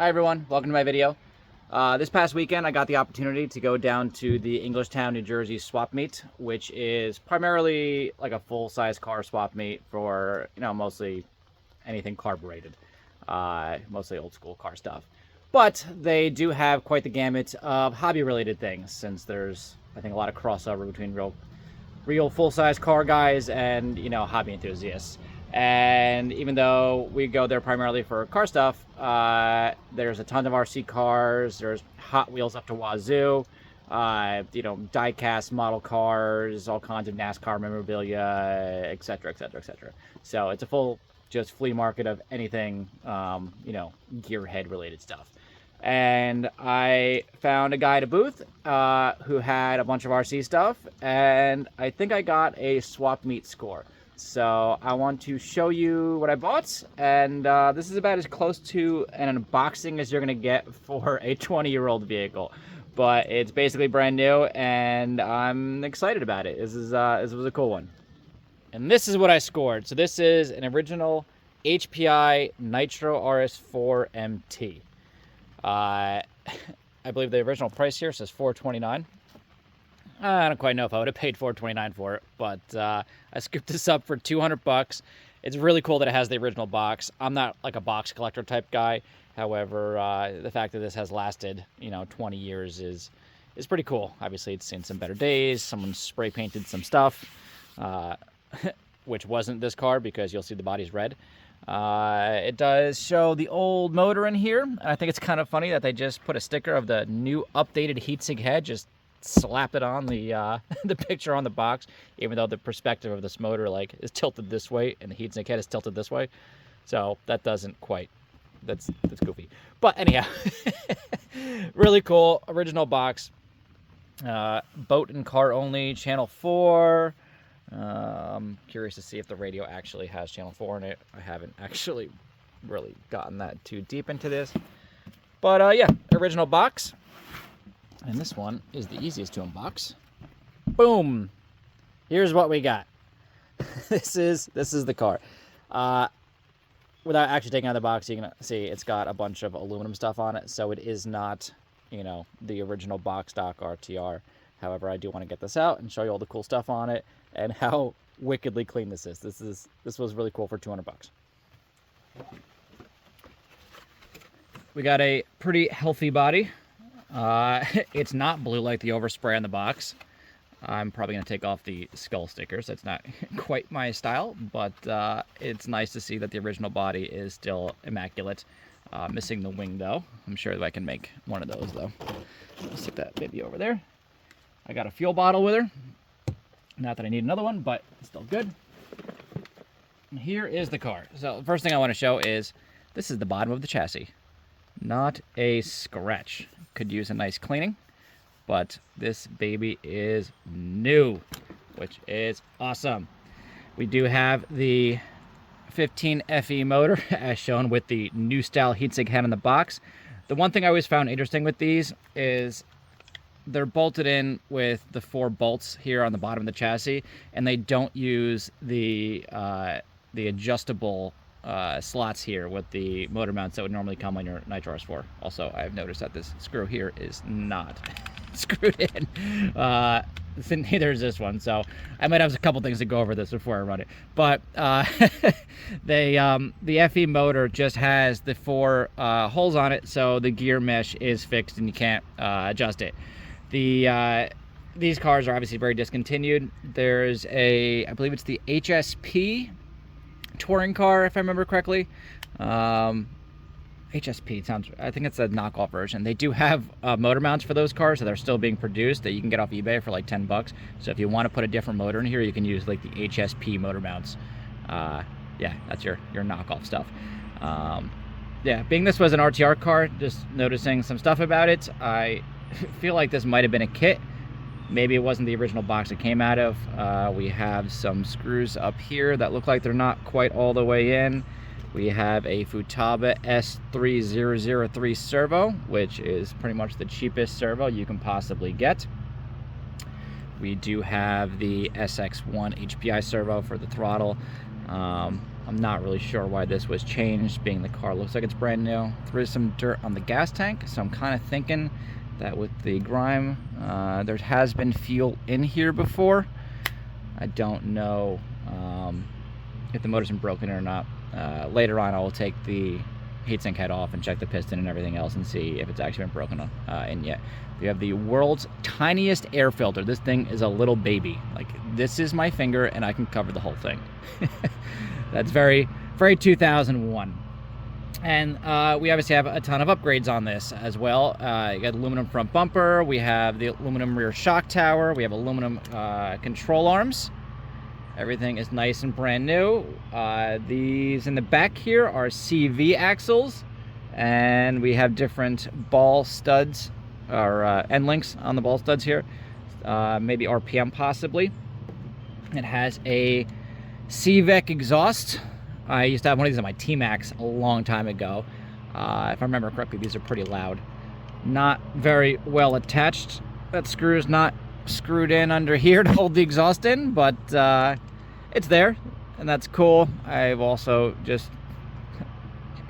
Hi everyone, welcome to my video. This past weekend I got the opportunity to go down to the Englishtown, New Jersey swap meet, which is primarily like a full-size car swap meet for, mostly anything carbureted, mostly old school car stuff. But they do have quite the gamut of hobby-related things, since there's, I think, a lot of crossover between real full-size car guys and, hobby enthusiasts. And even though we go there primarily for car stuff, there's a ton of RC cars, there's Hot Wheels up to wazoo, die-cast model cars, all kinds of NASCAR memorabilia, etc., etc., etc. So it's a full just flea market of anything, gearhead related stuff. And I found a guy at a booth who had a bunch of RC stuff, and I think I got a swap meet score. So I want to show you what I bought, and this is about as close to an unboxing as you're going to get for a 20-year-old vehicle. But it's basically brand new, and I'm excited about it. This was a cool one. And this is what I scored. So this is an original HPI Nitro RS4 MT. I believe the original price here says $429. I don't quite know if I would have paid $429 for it, but I scooped this up for $200. It's really cool that it has the original box. I'm not like a box collector type guy. However, the fact that this has lasted, 20 years is pretty cool. Obviously, it's seen some better days. Someone spray painted some stuff, which wasn't this car because you'll see the body's red. It does show the old motor in here, and I think it's kind of funny that they just put a sticker of the new updated heatsink head, just slap it on the the picture on the box, even though the perspective of this motor is tilted this way and the heatsink head is tilted this way. So that doesn't quite, that's goofy. But anyhow, really cool original box. Boat and car only, channel 4. I'm curious to see if the radio actually has channel 4 in it. I haven't actually really gotten that too deep into this, but yeah, original box. And this one is the easiest to unbox. Boom! Here's what we got. This is the car. Without actually taking out the box, you can see it's got a bunch of aluminum stuff on it, so it is not, the original box stock RTR. However, I do want to get this out and show you all the cool stuff on it and how wickedly clean this is. This was really cool for $200. We got a pretty healthy body. It's not blue like the overspray on the box. I'm probably going to take off the skull stickers. That's not quite my style, but it's nice to see that the original body is still immaculate. Missing the wing, though. I'm sure that I can make one of those, though. I'll stick that baby over there. I got a fuel bottle with her. Not that I need another one, but it's still good. And here is the car. So the first thing I want to show is this is the bottom of the chassis. Not a scratch. Could use a nice cleaning, but this baby is new, which is awesome. We do have the 15 FE motor as shown with the new style heatsink head on the box. The one thing I always found interesting with these is they're bolted in with the 4 bolts here on the bottom of the chassis, and they don't use the adjustable slots here with the motor mounts that would normally come on your Nitro RS4. Also, I've noticed that this screw here is not screwed in. Neither is this one, so I might have a couple things to go over this before I run it. But the FE motor just has the 4 holes on it, so the gear mesh is fixed and you can't adjust it. These cars are obviously very discontinued. There's I believe it's the HSP touring car, if I remember correctly. HSP sounds, I think it's a knockoff version. They do have motor mounts for those cars that are still being produced that you can get off eBay for like $10. So if you want to put a different motor in here, you can use like the HSP motor mounts. Yeah, that's your knockoff stuff. Yeah, being this was an RTR car, just noticing some stuff about it, I feel like this might have been a kit. Maybe it wasn't the original box it came out of. We have some screws up here that look like they're not quite all the way in. We have a Futaba S3003 servo, which is pretty much the cheapest servo you can possibly get. We do have the SX1 HPI servo for the throttle. I'm not really sure why this was changed, being the car looks like it's brand new. There is some dirt on the gas tank, so I'm kind of thinking that with the grime, there has been fuel in here before. I don't know if the motor's been broken or not. Later on, I will take the heatsink head off and check the piston and everything else and see if it's actually been broken in yet. We have the world's tiniest air filter. This thing is a little baby. Like, this is my finger and I can cover the whole thing. That's very, very 2001. And we obviously have a ton of upgrades on this as well. You got aluminum front bumper. We have the aluminum rear shock tower. We have aluminum control arms. Everything is nice and brand new. These in the back here are CV axles, and we have different ball studs or end links on the ball studs here. Maybe RPM possibly. It has a CVEC exhaust. I used to have one of these on my T-Max a long time ago. If I remember correctly, these are pretty loud. Not very well attached. That screw is not screwed in under here to hold the exhaust in, but it's there, and that's cool. I've also, just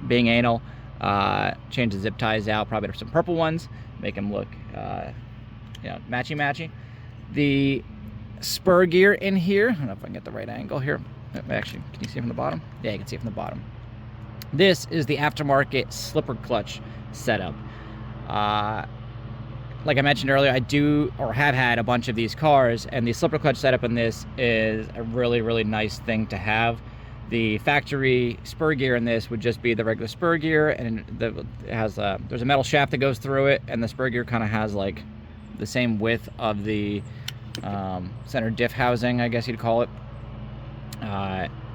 being anal, changed the zip ties out, probably some purple ones, make them look matchy-matchy. The spur gear in here, I don't know if I can get the right angle here. Actually, can you see from the bottom? Yeah, you can see from the bottom. This is the aftermarket slipper clutch setup. Like I mentioned earlier, I do or have had a bunch of these cars, and the slipper clutch setup in this is a really, really nice thing to have. The factory spur gear in this would just be the regular spur gear, and it has there's a metal shaft that goes through it, and the spur gear kind of has like the same width of the center diff housing, I guess you'd call it.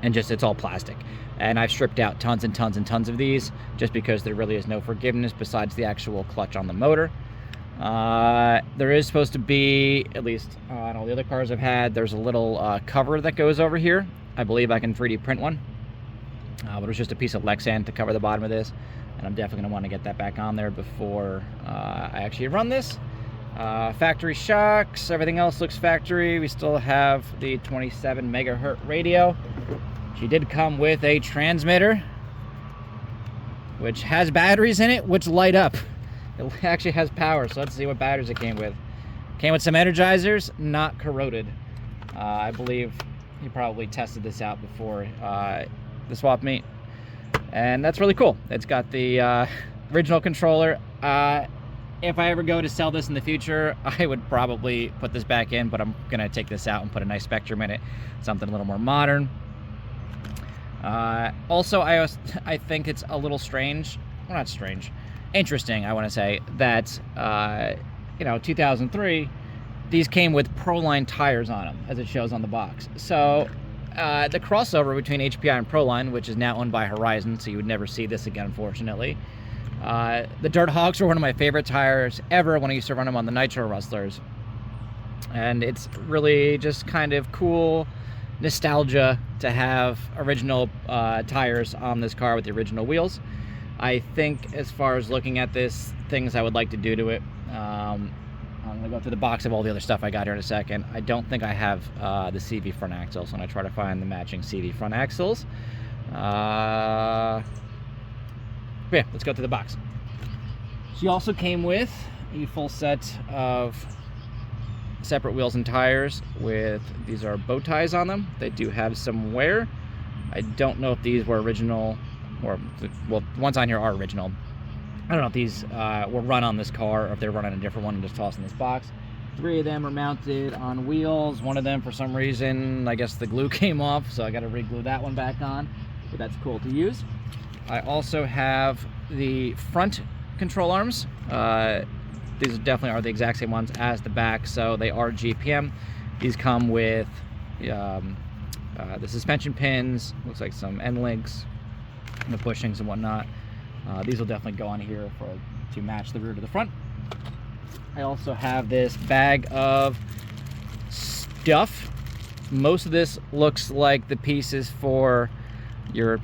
And just, it's all plastic. And I've stripped out tons and tons and tons of these just because there really is no forgiveness besides the actual clutch on the motor. There is supposed to be, at least on all the other cars I've had, there's a little cover that goes over here. I believe I can 3D print one. But it was just a piece of Lexan to cover the bottom of this. And I'm definitely going to want to get that back on there before I actually run this. Factory shocks, everything else looks factory. We still have the 27 megahertz radio. She did come with a transmitter, which has batteries in it, which light up. It actually has power, so let's see what batteries it came with. Came with some energizers, not corroded. I believe he probably tested this out before the swap meet. And that's really cool. It's got the original controller. If I ever go to sell this in the future, I would probably put this back in, but I'm going to take this out and put a nice Spectrum in it, something a little more modern. Also, I think it's a little strange, well, not strange, interesting, I want to say, that, 2003, these came with Proline tires on them, as it shows on the box. So, the crossover between HPI and Proline, which is now owned by Horizon, so you would never see this again, unfortunately. The Dirt Hogs were one of my favorite tires ever when I used to run them on the Nitro Rustlers. And it's really just kind of cool nostalgia to have original tires on this car with the original wheels. I think as far as looking at this, things I would like to do to it, I'm going to go through the box of all the other stuff I got here in a second. I don't think I have the CV front axles, so I'm going to try to find the matching CV front axles. Yeah, let's go through the box. She also came with a full set of separate wheels and tires with, these are bow ties on them. They do have some wear. I don't know if these were original, or, well, the ones on here are original. I don't know if these were run on this car or if they're running a different one and just tossed in this box. 3 of them are mounted on wheels. One of them, for some reason, I guess the glue came off, so I got to re-glue that one back on, but that's cool to use. I also have the front control arms. These definitely are the exact same ones as the back, so they are GPM. These come with the suspension pins, looks like some end links, the bushings and whatnot. These will definitely go on here to match the rear to the front. I also have this bag of stuff. Most of this looks like the pieces for your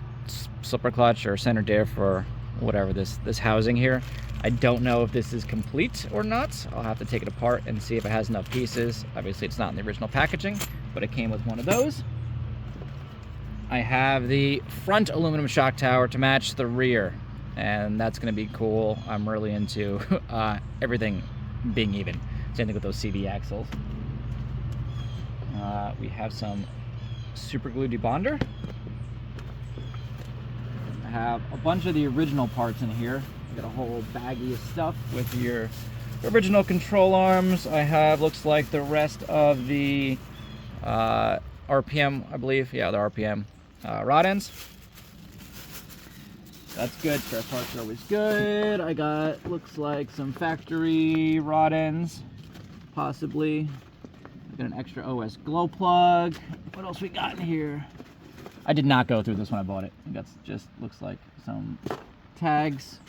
slipper clutch or center diff or whatever, this housing here. I don't know if this is complete or not. I'll have to take it apart and see if it has enough pieces. Obviously it's not in the original packaging, but it came with one of those. I have the front aluminum shock tower to match the rear, and that's going to be cool. I'm really into everything being even. Same thing with those CV axles. We have some super glue debonder. I have a bunch of the original parts in here. Got a whole baggie of stuff with your original control arms. I have, looks like, the rest of the RPM, I believe. Yeah, the RPM rod ends. That's good. Spare parts are always good. I got, looks like, some factory rod ends, possibly. I got an extra OS glow plug. What else we got in here? I did not go through this when I bought it. That's just, looks like some tags.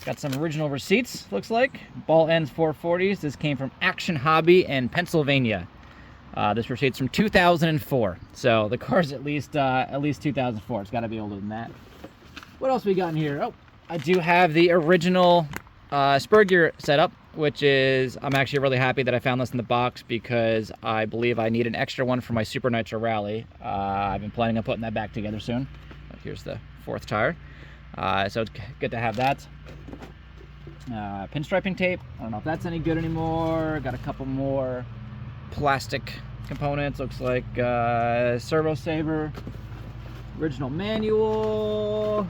Got some original receipts, looks like. Ball ends 440s. This came from Action Hobby in Pennsylvania. This receipt's from 2004. So the car's at least 2004. It's got to be older than that. What else we got in here? Oh, I do have the original spur gear setup, which is, I'm actually really happy that I found this in the box because I believe I need an extra one for my Super Nitro Rally. I've been planning on putting that back together soon. Here's the 4th tire. So it's good to have that. Pinstriping tape. I don't know if that's any good anymore. Got a couple more plastic components. Looks like servo saver. Original manual.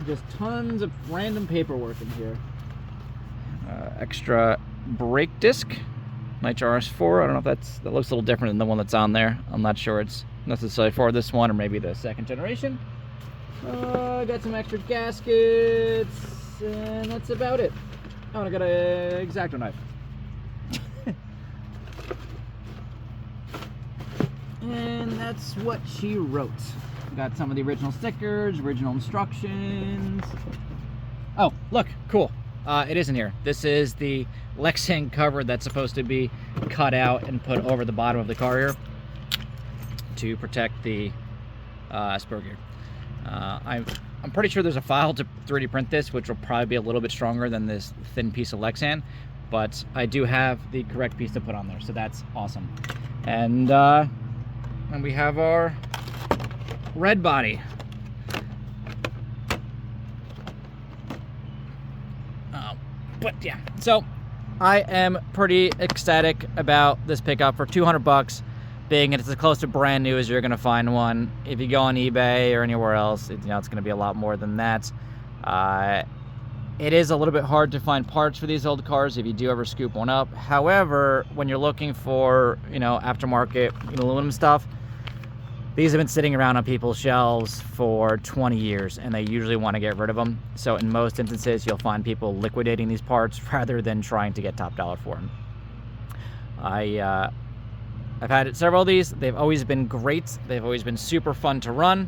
Just tons of random paperwork in here. Extra brake disc. Nitro RS4. I don't know if that looks a little different than the one that's on there. I'm not sure it's necessarily for this one or maybe the 2nd generation. Got some extra gaskets, and that's about it. Oh, and I got a X-Acto knife. And that's what she wrote. Got some of the original stickers, original instructions. Oh, look, cool. It is in here. This is the Lexan cover that's supposed to be cut out and put over the bottom of the car here to protect the spur gear. I'm pretty sure there's a file to 3D print this, which will probably be a little bit stronger than this thin piece of Lexan, but I do have the correct piece to put on there, so that's awesome. And we have our red body. But yeah, so I am pretty ecstatic about this pickup for 200 bucks. Being it's as close to brand new as you're gonna find one. If you go on eBay or anywhere else, it's gonna be a lot more than that. It is a little bit hard to find parts for these old cars if you do ever scoop one up. However, when you're looking for aftermarket aluminum stuff, these have been sitting around on people's shelves for 20 years and they usually want to get rid of them. So in most instances, you'll find people liquidating these parts rather than trying to get top dollar for them. I've had several of these. They've always been great. They've always been super fun to run.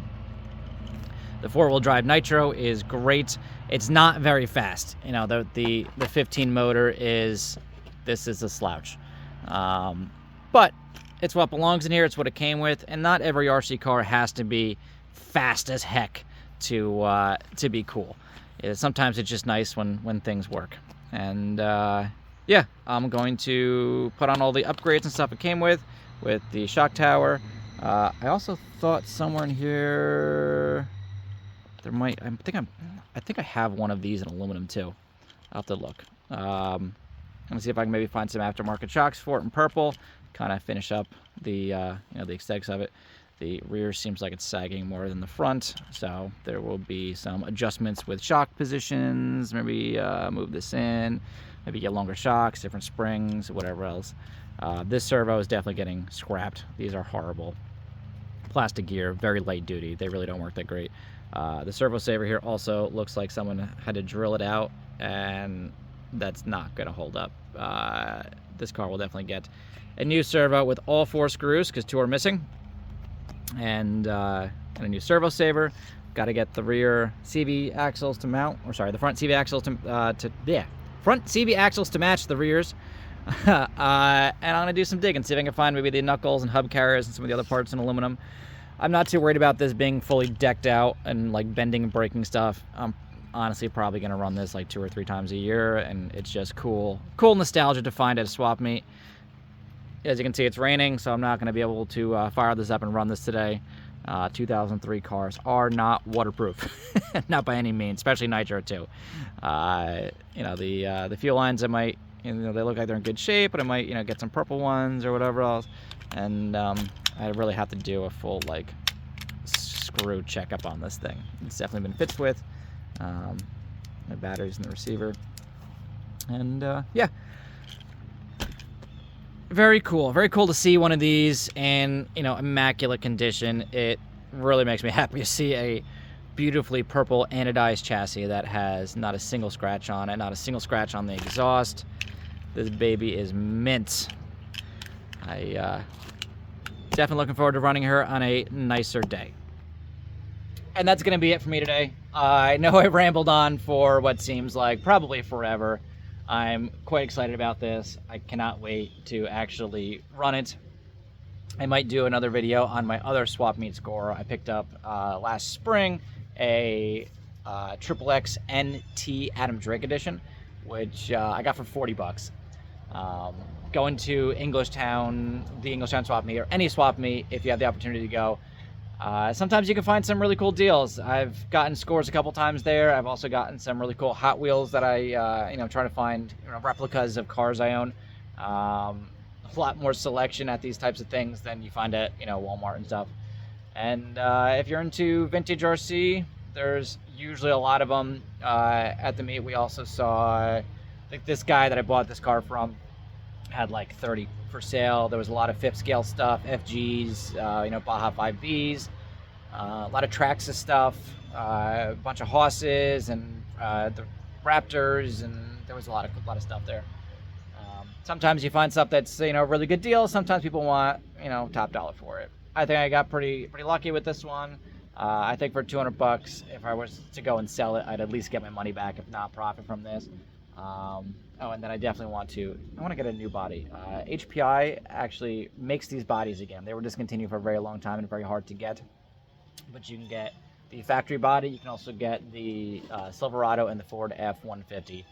The 4-wheel drive Nitro is great. It's not very fast. The 15 motor is a slouch. But it's what belongs in here. It's what it came with. And not every RC car has to be fast as heck to be cool. Sometimes it's just nice when things work. And yeah, I'm going to put on all the upgrades and stuff it came with the shock tower. I also thought somewhere in here there might, I think I have one of these in aluminum too. I'll have to look. I'm gonna see if I can maybe find some aftermarket shocks for it in purple, kind of finish up the the aesthetics of it. The rear seems like it's sagging more than the front, so there will be some adjustments with shock positions, maybe move this in, maybe get longer shocks, different springs, whatever else. This servo is definitely getting scrapped. These are horrible. Plastic gear, very light duty. They really don't work that great. The servo saver here also looks like someone had to drill it out, and that's not going to hold up. This car will definitely get a new servo with all 4 screws because 2 are missing, and a new servo saver. Got to get the rear CV axles to mount, or sorry, the front CV axles front CV axles to match the rears. And I'm gonna do some digging, see if I can find maybe the knuckles and hub carriers and some of the other parts in aluminum. I'm not too worried about this being fully decked out and like bending and breaking stuff. I'm honestly probably gonna run this like 2 or 3 times a year, and it's just cool nostalgia to find at a swap meet. As you can see, it's raining, so I'm not gonna be able to fire this up and run this today. 2003 cars are not waterproof, not by any means, especially Nitro too. You know, the fuel lines, I might, you know, they look like they're in good shape, but I might, you know, get some purple ones or whatever else, and I really have to do a full like screw checkup on this thing. It's definitely been fixed with the batteries in the receiver, and yeah, very cool to see one of these in, you know, immaculate condition. It really makes me happy to see a beautifully purple anodized chassis that has not a single scratch on it, not a single scratch on the exhaust. This baby is mint. I definitely looking forward to running her on a nicer day. And that's going to be it for me today. I know I rambled on for what seems like probably forever. I'm quite excited about this. I cannot wait to actually run it. I might do another video on my other swap meet score. I picked up last spring a XXX NT Adam Drake edition, which I got for 40 bucks. Going to Englishtown, the Englishtown swap meet, or any swap meet, if you have the opportunity to go, sometimes you can find some really cool deals. I've gotten scores a couple times there. I've also gotten some really cool Hot Wheels that I, you know, try to find, you know, replicas of cars I own. A lot more selection at these types of things than you find at, you know, Walmart and stuff. And if you're into vintage RC, there's usually a lot of them at the meet. We also saw, I think this guy that I bought this car from had like 30 for sale. There was a lot of fifth scale stuff, FGs, you know, Baja 5Bs, a lot of Traxxas stuff, a bunch of Hosses and the Raptors, and there was a lot of stuff there. Sometimes you find stuff that's, you know, a really good deal. Sometimes people want, you know, top dollar for it. I think I got pretty lucky with this one. I think for 200 bucks, if I was to go and sell it, I'd at least get my money back, if not profit from this. Oh, and then I definitely want to get a new body. HPI actually makes these bodies again. They were discontinued for a very long time and very hard to get. But you can get the factory body. You can also get the Silverado and the Ford F-150.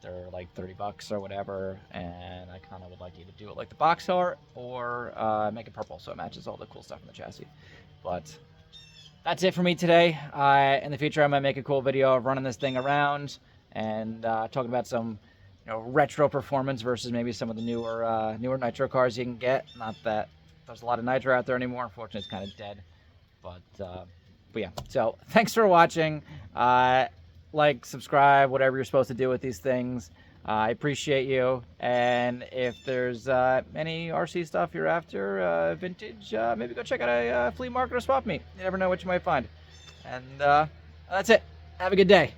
They're like 30 bucks or whatever, and I kind of would like either do it like the box art or make it purple so it matches all the cool stuff in the chassis. But that's it for me today. In the future, I might make a cool video of running this thing around and talking about some, you know, retro performance versus maybe some of the newer Nitro cars you can get. Not that there's a lot of Nitro out there anymore. Unfortunately, it's kind of dead. But yeah. So thanks for watching. Like, subscribe, whatever you're supposed to do with these things. I appreciate you. And if there's any RC stuff you're after, vintage, maybe go check out a flea market or swap meet. You never know what you might find. And that's it. Have a good day.